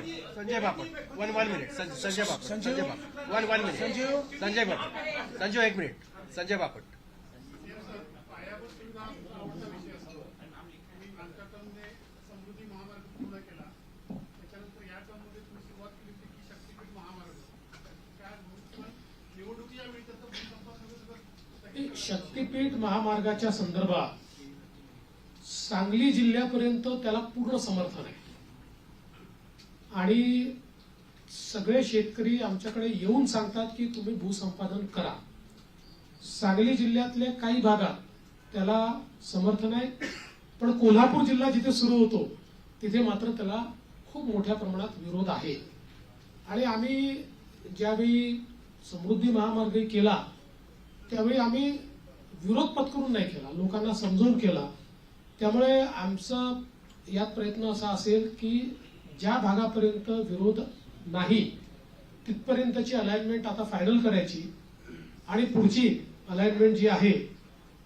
Bapat, Sanjay Bapat, one minute, Sanjay Bapat, Sanjay Bapat, one minute, Sanjay Bapat, Sanjay एक minute, Sanjay Bapat. शक्तीपीठ महामार्गाच्या संदर्भात सांगली जिल्ह्यापर्यंत त्याला पूर्ण समर्थन आहे आणि सगळे शेतकरी आमच्याकडे येऊन सांगतात की तुम्ही भूसंपादन करा. सांगली जिल्ह्यातल्या काही भागात त्याला समर्थन आहे, पण कोल्हापूर जिल्हा जिथे सुरू होतो तिथे मात्र त्याला खूप मोठ्या प्रमाणात विरोध आहे. आणि आम्ही ज्यावेळी समृद्धी महामार्ग केला त्यावेळी आम्ही विरोध पत्करून नाही केला, लोकांना समजून केला. त्यामुळे आमचा यात प्रयत्न असा असेल की ज्या भागापर्यंत विरोध नाही तिथपर्यंतची अलाइनमेंट आता फायनल करायची आणि पुढची अलाइनमेंट जी आहे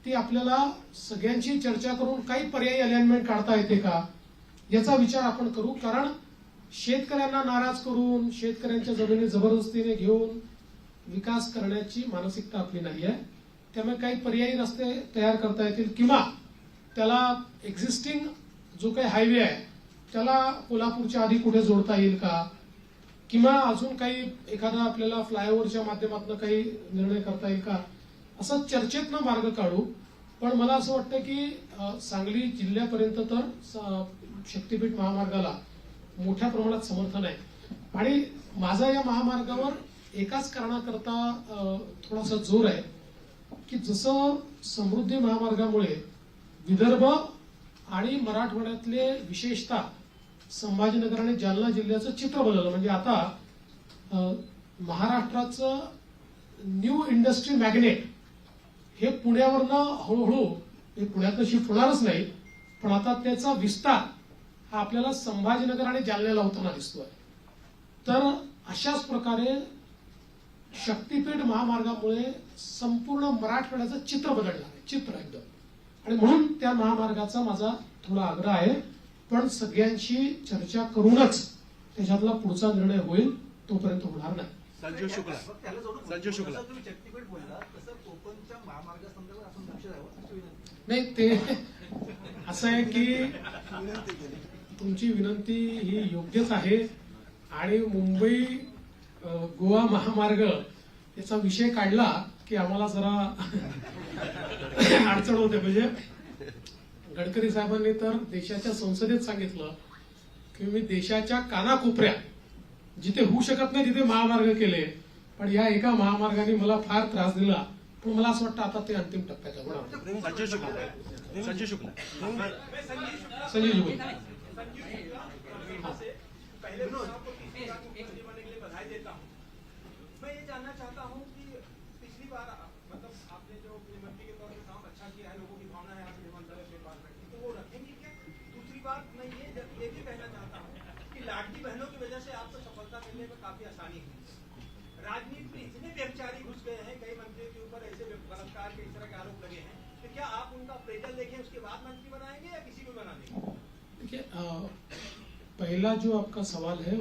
ती आपल्याला सगळ्यांची चर्चा करून काही पर्यायी अलाइनमेंट काढता येते का याचा विचार आपण करू. कारण शेतकऱ्यांना नाराज करून शेतकऱ्यांच्या जमिनी जबरदस्तीने घेऊन विकास करण्याची मानसिकता आपली नाही आहे. त्यामुळे काही पर्यायी रस्ते तयार करता येतील किंवा त्याला एक्झिस्टिंग जो काही हायवे आहे त्याला कोल्हापूरच्या आधी कुठे जोडता येईल का, किंवा अजून काही एखादा आपल्याला फ्लायओव्हरच्या माध्यमातून काही निर्णय करता येईल का, असं चर्चेतनं मार्ग काढू. पण मला असं वाटतं की सांगली जिल्ह्यापर्यंत तर शक्तीपीठ महामार्गाला मोठ्या प्रमाणात समर्थन आहे. आणि माझा या महामार्गावर एकाच कारणाकरता थोडासा जोर आहे की जसं समृद्धी महामार्गामुळे विदर्भ आणि मराठवाड्यातले विशेषतः संभाजीनगर आणि जालना जिल्ह्याचं चित्र बदललं. म्हणजे आता महाराष्ट्राचं न्यू इंडस्ट्री मॅग्नेट हे पुण्यावरनं हळूहळू हे पुण्यात शिफ्ट होणारच नाही, पण आता त्याचा विस्तार हा आपल्याला संभाजीनगर आणि जालन्याला होताना दिसतोय. तर अशाच प्रकारे शक्तीपीठ महामार्गामुळे संपूर्ण मराठवाड्याचं चित्र बदलणार आहे, चित्र एकदम. आणि म्हणून त्या महामार्गाचा माझा थोडा आग्रह आहे, पण सगळ्यांशी चर्चा करूनच त्याच्यातला पुढचा निर्णय होईल, तोपर्यंत होणार नाही. संजू शुक्ला, संजू शुक्ला, शक्तीपीठ बोलला तसं कोकणच्या महामार्गासंदर्भात आपण लक्ष द्यावं. नाही, ते असं आहे की तुमची विनंती ही योग्यच आहे आणि मुंबई गोवा महामार्ग याचा विषय काढला की आम्हाला जरा अडचण होते. म्हणजे गडकरी साहेबांनी तर देशाच्या संसदेत सांगितलं की मी देशाच्या कानाकोपऱ्यात जिथे होऊ शकत नाही तिथे महामार्ग केले, पण या एका महामार्गाने मला फार त्रास दिला. पण मला असं वाटतं आता ते अंतिम टप्प्यात आहे. संजू शुक्ला, संजू शुक्ला, संजय जुगल. मैं ये जानना चाहता हूँ कि पिछली बार मतलब आपने जो मंत्री के तौर पर काम अच्छा किया है, लोगों की भावना है आपके मंत्रालय डिपार्टमेंट की, तो वो रखेंगे क्या? दूसरी बात मैं ये भी कहना चाहता हूँ कि लाडली बहनों की वजह से आपको सफलता मिलने में काफी आसानी हुई. राजनीति में इतने व्यभिचारी घुस गए हैं, कई मंत्रियों के ऊपर ऐसे बलात्कार के इस तरह के आरोप लगे हैं, तो क्या आप उनका अप्रेजल देखें उसके बाद मंत्री बनाएंगे या किसी को बना देंगे? देखिए, पहला जो आपका सवाल है